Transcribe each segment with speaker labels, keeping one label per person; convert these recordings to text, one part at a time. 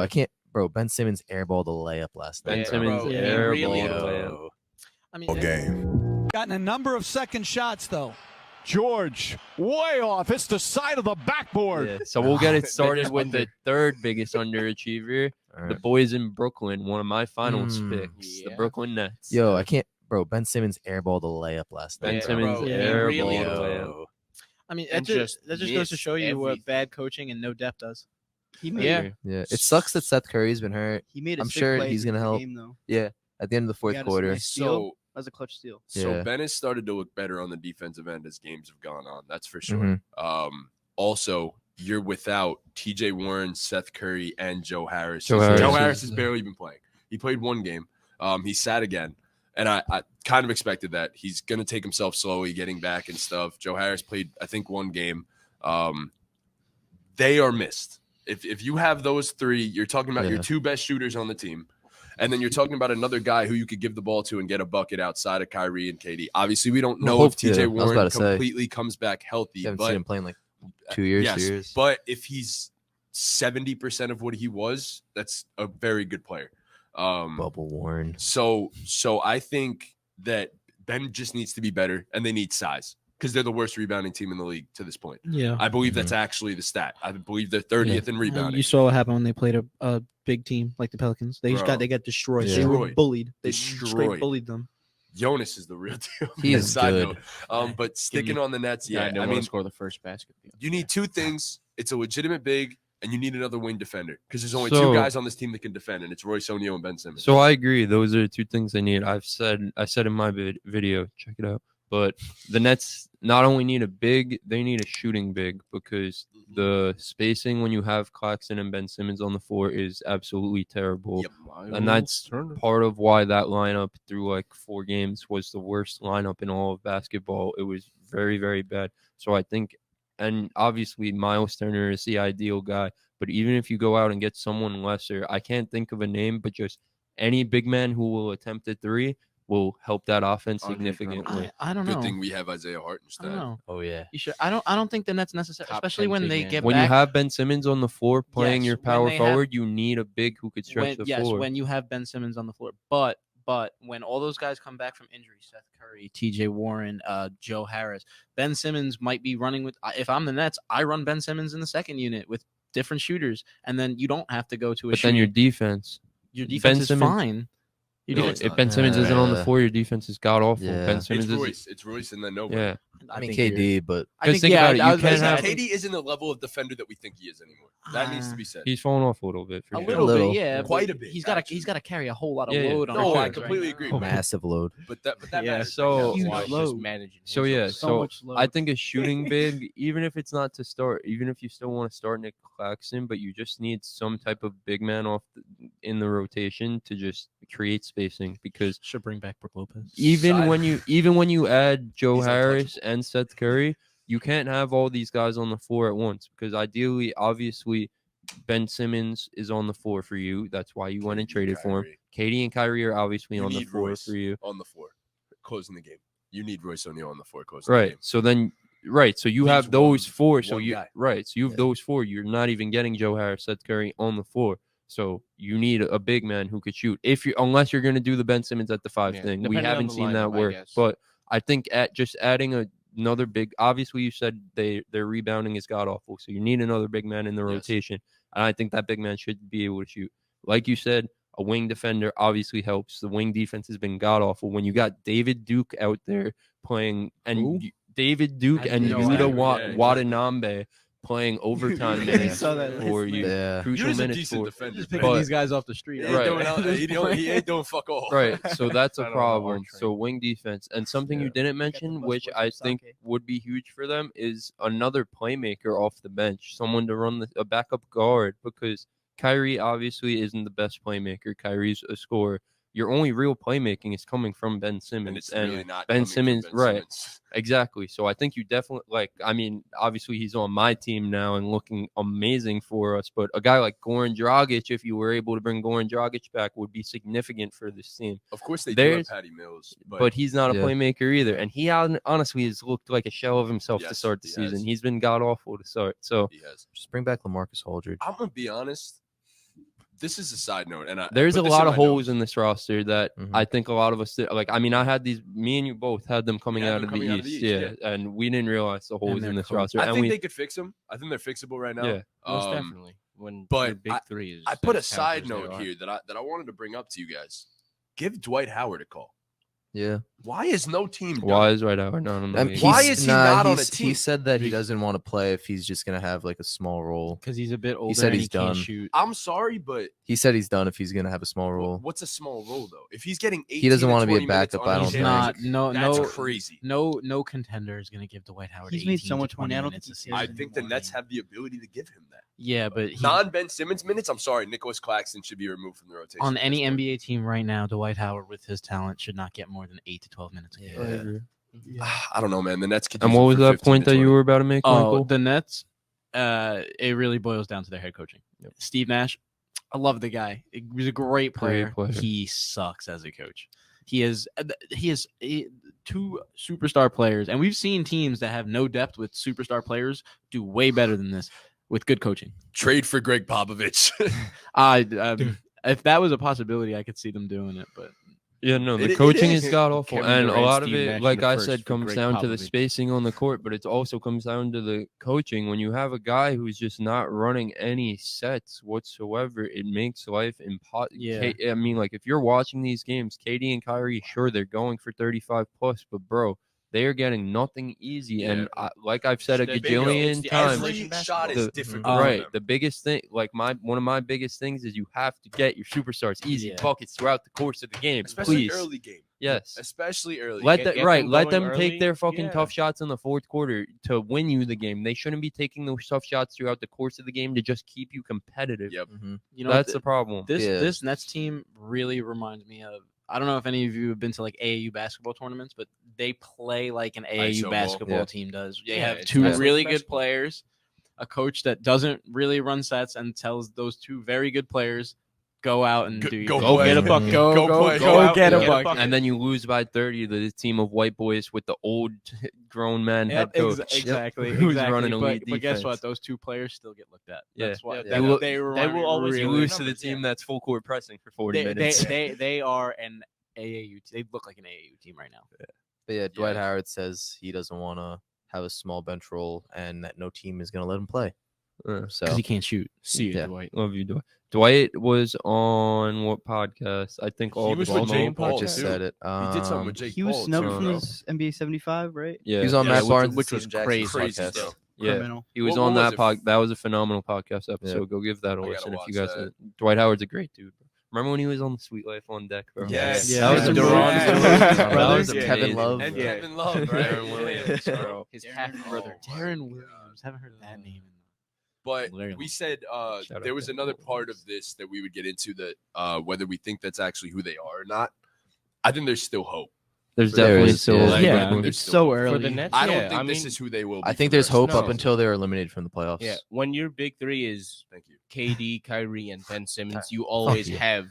Speaker 1: I can't, bro. Ben Simmons airballed a layup last night.
Speaker 2: Ben Simmons airballed a layup.
Speaker 3: I mean,
Speaker 4: BallGame.
Speaker 5: Gotten a number of second shots, though. George, way off. Hits the side of the backboard.
Speaker 2: Yeah, so we'll get it started with the third biggest underachiever, the boys in Brooklyn. One of my finals picks, the Brooklyn Nets.
Speaker 1: Yo, I can't, bro. Ben Simmons airballed a layup last night.
Speaker 2: Ben Simmons airballed a layup.
Speaker 3: I mean, that just goes to show you what bad coaching and no depth does.
Speaker 1: Yeah. It sucks that Seth Curry's been hurt.
Speaker 6: He made.
Speaker 1: I'm sure he's gonna help. Yeah, at the end of the fourth quarter.
Speaker 6: So that was a clutch steal.
Speaker 4: So Ben has started to look better on the defensive end as games have gone on. That's for sure. Also, you're without T.J. Warren, Seth Curry, and Joe Harris. Joe Harris has barely been playing. He played one game. He sat again. And I kind of expected that. He's going to take himself slowly, getting back and stuff. Joe Harris played, I think, one game. They are missed. If you have those three, you're talking about your two best shooters on the team. And then you're talking about another guy who you could give the ball to and get a bucket outside of Kyrie and KD. Obviously, we don't know if T.J. Warren completely comes back healthy.
Speaker 1: Haven't seen him playing like 2 years.
Speaker 4: Yes, but if he's 70% of what he was, that's a very good player.
Speaker 1: Bubble Warren.
Speaker 4: So I think that Ben just needs to be better, and they need size because they're the worst rebounding team in the league to this point.
Speaker 3: Yeah,
Speaker 4: I believe that's actually the stat. I believe they're 30th in rebounding.
Speaker 3: You saw what happened when they played a big team like the Pelicans. They got destroyed. They were bullied. They straight bullied them.
Speaker 4: Jonas is the real deal.
Speaker 1: He is good.
Speaker 4: But sticking on the Nets, I mean,
Speaker 2: score the first basket.
Speaker 4: You need two things. It's a legitimate big, and you need another wing defender because there's only two guys on this team that can defend, and it's Royce O'Neal and Ben Simmons.
Speaker 2: So I agree. Those are the two things they need. I said in my video, check it out. But the Nets not only need a big, they need a shooting big because the spacing when you have Claxton and Ben Simmons on the floor is absolutely terrible. And that's part of why that lineup through like 4 games was the worst lineup in all of basketball. It was very, very bad. So I think, and obviously Miles Turner is the ideal guy, but even if you go out and get someone lesser, I can't think of a name, but just any big man who will attempt a 3 will help that offense significantly.
Speaker 3: I don't know.
Speaker 4: Good thing we have Isaiah Hartenstein.
Speaker 1: Oh yeah.
Speaker 3: You should. I don't think the Nets necessary, especially when they get
Speaker 2: when
Speaker 3: back.
Speaker 2: you have Ben Simmons on the floor playing your power forward, you need a big who could stretch the floor.
Speaker 3: Yes, when you have Ben Simmons on the floor, but when all those guys come back from injury, Seth Curry, T.J. Warren, Joe Harris, Ben Simmons might be running with. If I'm the Nets, I run Ben Simmons in the second unit with different shooters, and then you don't have to go to a.
Speaker 2: But then your defense
Speaker 3: is fine.
Speaker 2: If Ben Simmons isn't on the floor, your defense is god awful.
Speaker 1: Yeah.
Speaker 2: Ben Simmons
Speaker 4: it's Royce and then nobody.
Speaker 2: Yeah.
Speaker 1: I mean KD, but
Speaker 2: because think about it, you can't have.
Speaker 4: KD isn't the level of defender that we think he is anymore. That needs to be said.
Speaker 2: He's fallen off a little bit.
Speaker 3: A little bit, yeah,
Speaker 4: quite a bit.
Speaker 3: He's got to carry a whole lot of load on.
Speaker 4: No, I completely agree.
Speaker 1: Massive load.
Speaker 4: But that matters.
Speaker 2: So
Speaker 3: managing.
Speaker 2: So I think a shooting big, even if it's not to start, even if you still want to start Nick Claxton, but you just need some type of big man in the rotation to just create spacing because
Speaker 3: should bring back Brook Lopez.
Speaker 2: Even when you add Joe Harris and Seth Curry, you can't have all these guys on the floor at once because ideally, obviously, Ben Simmons is on the floor for you. That's why you went and traded for him. KD and Kyrie are obviously on the floor for you.
Speaker 4: On the floor, closing the game. You need Royce O'Neal on the floor closing the game.
Speaker 2: So then, so you have those 4. So you have those 4. You're not even getting Joe Harris, Seth Curry on the floor. So you need a big man who could shoot. Unless you're going to do the Ben Simmons at the 5 thing, we haven't seen that work. But I think just adding another big. Obviously, you said their rebounding is god awful. So you need another big man in the rotation, and I think that big man should be able to shoot. Like you said, a wing defender obviously helps. The wing defense has been god awful. When you got David Duke out there playing, and David Duke and Yuta Watanabe playing overtime minutes for you, crucial minutes for
Speaker 3: just picking these guys off the street.
Speaker 4: He ain't doing fuck all.
Speaker 2: Right, so that's a problem. So wing defense, and something you didn't mention, which I think would be huge for them, is another playmaker off the bench, someone to run a backup guard, because Kyrie obviously isn't the best playmaker. Kyrie's a scorer. Your only real playmaking is coming from Ben Simmons.
Speaker 4: And it's really not
Speaker 2: Ben Simmons,
Speaker 4: Simmons.
Speaker 2: Exactly. So I think you definitely obviously he's on my team now and looking amazing for us. But a guy like Goran Dragic, if you were able to bring Goran Dragic back, would be significant for this team.
Speaker 4: Of course, they do have Patty Mills,
Speaker 2: but he's not a playmaker either. And he honestly has looked like a shell of himself to start the season. He's been god awful to start. So
Speaker 4: he has.
Speaker 1: Just bring back LaMarcus Aldridge.
Speaker 4: I'm gonna be honest. this is a side note, and
Speaker 2: there's a lot of holes
Speaker 4: in
Speaker 2: in this roster that I think a lot of us like. I mean, I had these. Me and you both had them coming out of the East, yeah, and we didn't realize the holes in this roster.
Speaker 4: I think they could fix them. I think they're fixable right now.
Speaker 2: Yeah,
Speaker 7: most definitely. When
Speaker 4: but
Speaker 7: your big three is,
Speaker 4: I put a side note here that I wanted to bring up to you guys. Give Dwight Howard a call.
Speaker 1: Yeah.
Speaker 4: Why is no team?
Speaker 2: Why is Dwight Howard not on the league?
Speaker 4: Why is he not on a team?
Speaker 1: He said that he doesn't want to play if he's just gonna have like a small role.
Speaker 3: Because he's a bit older.
Speaker 1: He said
Speaker 3: and
Speaker 1: he's
Speaker 3: he can't
Speaker 1: done.
Speaker 3: shoot.
Speaker 4: I'm sorry, but
Speaker 1: He said he's done if he's gonna have a small role.
Speaker 4: what's a small role though? If he's getting 18
Speaker 1: He doesn't
Speaker 4: want
Speaker 1: want
Speaker 4: to
Speaker 1: to be a backup. I don't
Speaker 3: He's
Speaker 1: think.
Speaker 3: not.
Speaker 4: that's
Speaker 3: No.
Speaker 4: crazy.
Speaker 3: No contender is going to give Dwight Howard.
Speaker 6: He's made
Speaker 3: 18
Speaker 6: so
Speaker 3: to
Speaker 6: much
Speaker 3: 20
Speaker 6: money. I don't
Speaker 3: minutes
Speaker 6: think
Speaker 3: a
Speaker 6: he cares
Speaker 3: season.
Speaker 4: I think the Nets have the ability to give him that.
Speaker 3: Yeah, but
Speaker 4: Non-Ben Simmons minutes. I'm sorry, Nicholas Claxton should be removed from the rotation.
Speaker 3: on
Speaker 4: at
Speaker 3: any
Speaker 4: this point.
Speaker 3: NBA team right now, Dwight Howard with his talent should not get more than 8 to 12 minutes a game.
Speaker 4: I don't know, man. The Nets could.
Speaker 2: And
Speaker 4: use
Speaker 2: what
Speaker 4: him
Speaker 2: was
Speaker 4: for
Speaker 2: that
Speaker 4: 15
Speaker 2: point
Speaker 4: to
Speaker 2: that you
Speaker 4: 20.
Speaker 2: were about to make?
Speaker 3: Oh,
Speaker 2: Michael?
Speaker 3: the Nets. It really boils down to their head coaching. Steve Nash. I love the guy. He's a great player.
Speaker 2: player.
Speaker 3: He sucks as a coach. He has two superstar players, and we've seen teams that have no depth with superstar players do way better than this with good coaching.
Speaker 4: Trade for Greg Popovich.
Speaker 3: If that was a possibility, I could see them doing it. But
Speaker 2: Yeah, no, the
Speaker 4: It
Speaker 2: coaching
Speaker 4: is.
Speaker 2: is god awful,
Speaker 7: Kevin
Speaker 2: and a
Speaker 7: Durant,
Speaker 2: lot of
Speaker 7: Steve
Speaker 2: it,
Speaker 7: Nash
Speaker 2: like
Speaker 7: in the
Speaker 2: I
Speaker 7: first
Speaker 2: said,
Speaker 7: for
Speaker 2: comes
Speaker 7: Greg
Speaker 2: down to the
Speaker 7: Popovich.
Speaker 2: spacing on the court, but it also comes down to the coaching. When you have a guy who's just not running any sets whatsoever, it makes life impossible.
Speaker 3: Yeah.
Speaker 2: I mean, like if you're watching these games, KD and Kyrie, sure they're going for 35 plus, but bro, they are getting nothing easy.
Speaker 4: Yeah.
Speaker 2: And like I've said a
Speaker 7: There you go.
Speaker 2: gajillion
Speaker 7: It's the
Speaker 2: times,
Speaker 7: isolation
Speaker 4: Every shot is
Speaker 2: the-
Speaker 4: different.
Speaker 2: right. The biggest thing, like one of my biggest things is you have to get your superstars easy
Speaker 3: Yeah.
Speaker 2: buckets throughout the course of the game.
Speaker 4: Especially
Speaker 2: Please.
Speaker 4: early game.
Speaker 2: Yes.
Speaker 4: Especially early.
Speaker 2: Let
Speaker 4: game.
Speaker 2: them
Speaker 7: get
Speaker 2: right.
Speaker 7: them
Speaker 2: Let
Speaker 7: going
Speaker 2: them
Speaker 7: early,
Speaker 2: take their fucking
Speaker 7: yeah.
Speaker 2: tough shots in the fourth quarter to win you the game. They shouldn't be taking those tough shots throughout the course of the game to just keep you competitive.
Speaker 4: Yep.
Speaker 3: you know,
Speaker 2: That's the problem.
Speaker 3: This Nets team really reminds me of. I don't know if any of you have been to like AAU basketball tournaments, but they play like an AAU
Speaker 4: ISO ball.
Speaker 3: basketball
Speaker 1: Yeah.
Speaker 3: team does. They
Speaker 7: Yeah,
Speaker 3: have
Speaker 7: it's
Speaker 3: two
Speaker 7: isolation
Speaker 3: really good
Speaker 7: basketball.
Speaker 3: players, a coach that doesn't really run sets and tells those two very good players, go out and do
Speaker 4: go
Speaker 3: go
Speaker 4: play.
Speaker 3: get a buck, go
Speaker 4: Go
Speaker 3: go
Speaker 4: play.
Speaker 3: go,
Speaker 4: Go out,
Speaker 3: get a
Speaker 4: get a
Speaker 3: buck.
Speaker 7: bucket.
Speaker 2: And then you lose by 30 to the team of white boys with the old grown man head coach.
Speaker 3: Exactly,
Speaker 2: Who's
Speaker 3: exactly.
Speaker 2: running elite
Speaker 3: but guess what?
Speaker 2: defense.
Speaker 3: Those two players still get looked at.
Speaker 2: Yeah.
Speaker 3: That's why
Speaker 7: Yeah,
Speaker 3: they,
Speaker 2: they will-
Speaker 3: they
Speaker 7: will always
Speaker 2: You
Speaker 7: really
Speaker 2: lose to the
Speaker 7: numbers,
Speaker 2: team
Speaker 7: yeah.
Speaker 2: that's full court pressing for 40
Speaker 3: they,
Speaker 2: minutes.
Speaker 3: they are an AAU. They look like an AAU team right now.
Speaker 1: But yeah, Dwight
Speaker 4: Yeah.
Speaker 1: Howard says he doesn't want to have a small bench role and that no team is going to let him play. So
Speaker 3: Because he can't shoot.
Speaker 7: See you,
Speaker 1: Yeah.
Speaker 7: Dwight.
Speaker 2: Love you, Dwight. Dwight was on what podcast? I think all
Speaker 4: was
Speaker 2: the
Speaker 4: with
Speaker 2: Ball
Speaker 4: Jay
Speaker 2: Game
Speaker 4: Paul,
Speaker 1: I just
Speaker 4: too.
Speaker 1: said it.
Speaker 4: He did something with Jake
Speaker 6: He was
Speaker 4: Paul,
Speaker 6: snubbed
Speaker 4: too,
Speaker 6: from
Speaker 4: bro.
Speaker 6: his NBA 75, right?
Speaker 2: Yeah,
Speaker 1: He was on
Speaker 4: Yeah,
Speaker 1: Matt
Speaker 4: which-
Speaker 1: Barnes,
Speaker 3: which
Speaker 1: and
Speaker 3: was
Speaker 1: Steve Jackson's
Speaker 3: crazy
Speaker 4: Crazy
Speaker 1: podcast.
Speaker 4: stuff.
Speaker 2: yeah.
Speaker 6: Criminal.
Speaker 2: He was
Speaker 4: What
Speaker 2: on
Speaker 4: was
Speaker 2: that
Speaker 4: it?
Speaker 2: pod. That was a phenomenal podcast episode. Go give that a
Speaker 4: I gotta
Speaker 2: listen if
Speaker 4: watch
Speaker 2: you guys.
Speaker 4: that.
Speaker 2: Dwight Howard's a great dude.
Speaker 3: Remember when he was on the Sweet Life on deck, bro?
Speaker 4: Yes.
Speaker 3: Yeah.
Speaker 2: That was
Speaker 3: Mr.
Speaker 2: a
Speaker 3: Durant.
Speaker 2: That
Speaker 3: Brothers.
Speaker 2: was
Speaker 1: Kevin
Speaker 2: amazing.
Speaker 1: Love.
Speaker 4: And
Speaker 3: Yeah.
Speaker 4: Kevin Love, right?
Speaker 2: Darren Williams,
Speaker 4: Yeah.
Speaker 2: bro.
Speaker 3: His
Speaker 6: Darren
Speaker 3: half brother,
Speaker 4: Williams. Oh, my
Speaker 3: Darren
Speaker 4: God.
Speaker 3: Williams. Haven't heard that name.
Speaker 4: But
Speaker 3: Literally.
Speaker 4: we said
Speaker 2: Shout out
Speaker 4: there was
Speaker 2: to
Speaker 4: another
Speaker 2: Williams.
Speaker 4: part of this that we would get into that whether we think that's actually who they are or not. I think there's still hope.
Speaker 2: There's
Speaker 1: There
Speaker 2: definitely
Speaker 1: is,
Speaker 2: still
Speaker 1: yeah.
Speaker 2: like,
Speaker 6: Yeah,
Speaker 4: there's
Speaker 6: it's
Speaker 4: still
Speaker 6: so
Speaker 4: hope.
Speaker 6: early.
Speaker 7: For the Nets,
Speaker 4: I don't
Speaker 7: yeah,
Speaker 4: think
Speaker 7: I
Speaker 4: this
Speaker 7: mean,
Speaker 4: is who they will be.
Speaker 1: I think
Speaker 4: for the
Speaker 1: there's
Speaker 4: rest of
Speaker 1: hope
Speaker 4: the
Speaker 1: up
Speaker 7: No.
Speaker 1: until they're eliminated from the playoffs.
Speaker 7: Yeah, when your big three is
Speaker 4: Thank you.
Speaker 7: KD, Kyrie, and Ben Simmons, you always
Speaker 1: yeah.
Speaker 7: have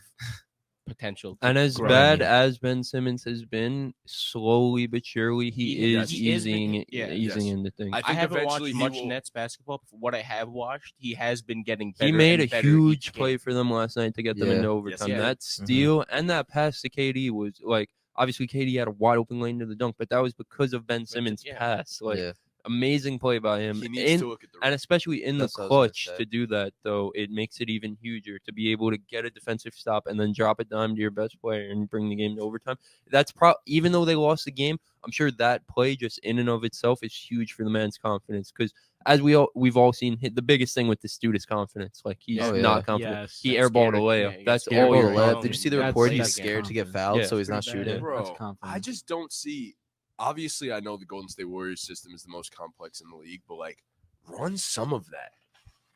Speaker 7: potential. to
Speaker 2: and as
Speaker 7: grow.
Speaker 2: bad as Ben Simmons has been, slowly but surely he is
Speaker 7: he is
Speaker 2: easing
Speaker 7: making- yeah.
Speaker 2: easing
Speaker 4: Yes.
Speaker 2: into things.
Speaker 4: I
Speaker 7: I
Speaker 4: think
Speaker 7: haven't
Speaker 4: eventually
Speaker 7: watched
Speaker 4: he
Speaker 7: much
Speaker 4: will-
Speaker 7: Nets basketball. But what I have watched, he has been getting better.
Speaker 2: He made a
Speaker 7: and better
Speaker 2: huge
Speaker 7: each
Speaker 2: play
Speaker 7: game.
Speaker 2: for them last night to get them
Speaker 1: Yeah.
Speaker 2: into
Speaker 1: Yes,
Speaker 2: overtime.
Speaker 7: he did.
Speaker 2: That steal and that pass to KD was like, obviously KD had a wide open lane to the dunk, but that was because of Ben Simmons'
Speaker 7: yeah.
Speaker 2: pass. Like
Speaker 1: Yeah.
Speaker 2: amazing play by him.
Speaker 4: He needs to look at the
Speaker 2: And especially in the
Speaker 1: That's what I was gonna
Speaker 2: clutch
Speaker 1: say.
Speaker 2: to do that, though, it makes it even huger to be able to get a defensive stop and then drop a dime to your best player and bring the game to overtime. That's even though they lost the game, I'm sure that play just in and of itself is huge for the man's confidence. Because as we've all seen, the biggest thing with this dude is confidence. Like he's
Speaker 1: Oh, yeah.
Speaker 2: not confident.
Speaker 3: Yes,
Speaker 2: he
Speaker 7: that's
Speaker 2: airballed a
Speaker 7: scary.
Speaker 2: layup.
Speaker 7: Yeah, he
Speaker 2: That's
Speaker 7: gets scared.
Speaker 2: all
Speaker 1: Oh,
Speaker 2: you're
Speaker 1: the
Speaker 3: Well,
Speaker 1: lab. Did you see the
Speaker 3: that's
Speaker 1: report?
Speaker 3: like
Speaker 1: He's
Speaker 3: that
Speaker 1: scared to get
Speaker 3: confidence.
Speaker 1: fouled,
Speaker 2: Yeah.
Speaker 1: so he's not
Speaker 6: Pretty bad.
Speaker 1: shooting.
Speaker 4: Bro,
Speaker 3: That's confidence.
Speaker 4: I just don't see. Obviously, I know the Golden State Warriors system is the most complex in the league, but like, run some of that.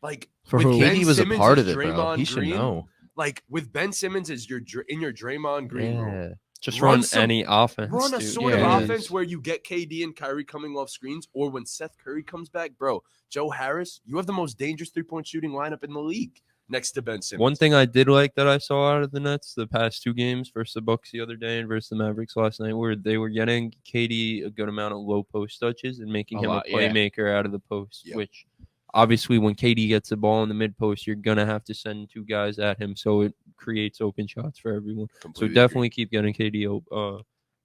Speaker 4: Like,
Speaker 1: For
Speaker 4: with
Speaker 1: who?
Speaker 4: Ben
Speaker 1: KD was a
Speaker 4: Simmons
Speaker 1: part
Speaker 4: as
Speaker 1: of it, bro.
Speaker 4: Draymond
Speaker 1: He should
Speaker 4: Green,
Speaker 1: know.
Speaker 4: Like with Ben Simmons as in your Draymond Green role.
Speaker 1: Yeah.
Speaker 2: just
Speaker 4: Run
Speaker 2: run
Speaker 4: some-
Speaker 2: any offense.
Speaker 4: Run a
Speaker 2: dude.
Speaker 4: sort
Speaker 2: Yeah.
Speaker 4: of offense where you get KD and Kyrie coming off screens, or when Seth Curry comes back, bro. Joe Harris, you have the most dangerous 3-point shooting lineup in the league next to Ben Simmons.
Speaker 2: One thing I did like that I saw out of the Nets the past two games versus the Bucks the other day and versus the Mavericks last night, where they were getting KD a good amount of low post touches and making
Speaker 7: A
Speaker 2: him
Speaker 7: lot,
Speaker 2: a
Speaker 7: yeah.
Speaker 2: playmaker out of the post,
Speaker 4: Yep.
Speaker 2: which obviously, when KD gets the ball in the mid post, you're gonna have to send 2 guys at him, so it creates open shots for everyone.
Speaker 4: Completely
Speaker 2: So definitely keep getting KD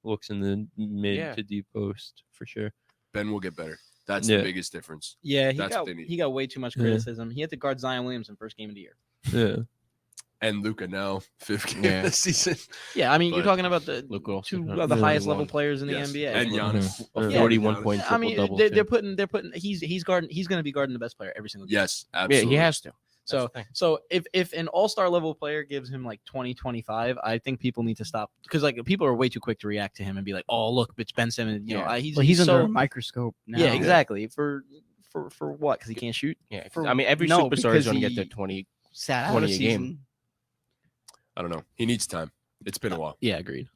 Speaker 2: looks in the mid to deep post for sure.
Speaker 4: Ben will get better. That's the biggest difference.
Speaker 3: Yeah,
Speaker 4: That's what they need.
Speaker 3: he got way too much criticism. He had to guard Zion Williamson first game of the year.
Speaker 2: Yeah.
Speaker 4: And Luka now 5th game of the season.
Speaker 3: Yeah, I mean, you're
Speaker 4: But
Speaker 3: talking about the
Speaker 7: Luka
Speaker 3: two
Speaker 7: also
Speaker 3: of the
Speaker 7: had
Speaker 3: highest level
Speaker 7: 41.
Speaker 3: players in the
Speaker 4: Yes.
Speaker 3: NBA.
Speaker 4: And Giannis.
Speaker 2: Mhm.
Speaker 3: Yeah.
Speaker 7: 41 point
Speaker 3: I mean,
Speaker 7: triple-double,
Speaker 3: they're
Speaker 7: too.
Speaker 3: putting he's going to be guarding the best player every single game.
Speaker 4: Yes,
Speaker 7: Yeah,
Speaker 4: absolutely.
Speaker 7: he has to.
Speaker 3: So
Speaker 7: That's the thing.
Speaker 3: so if an all-star level player gives him like 20, 25, I think people need to stop because like people are way too quick to react to him and be like, oh look, it's Ben Simmons. You know,
Speaker 7: Yeah.
Speaker 3: he's
Speaker 6: under
Speaker 3: so
Speaker 6: a microscope now.
Speaker 3: yeah, exactly for what? Because he can't shoot.
Speaker 7: Yeah, 'cause,
Speaker 3: For-
Speaker 7: I mean, every
Speaker 6: no,
Speaker 7: superstar is
Speaker 6: because
Speaker 7: going to get
Speaker 6: he-
Speaker 7: their 20.
Speaker 6: Sat out
Speaker 7: 20
Speaker 6: a
Speaker 7: a game.
Speaker 6: season.
Speaker 4: I don't know. He needs time. It's been a while.
Speaker 3: Yeah, agreed.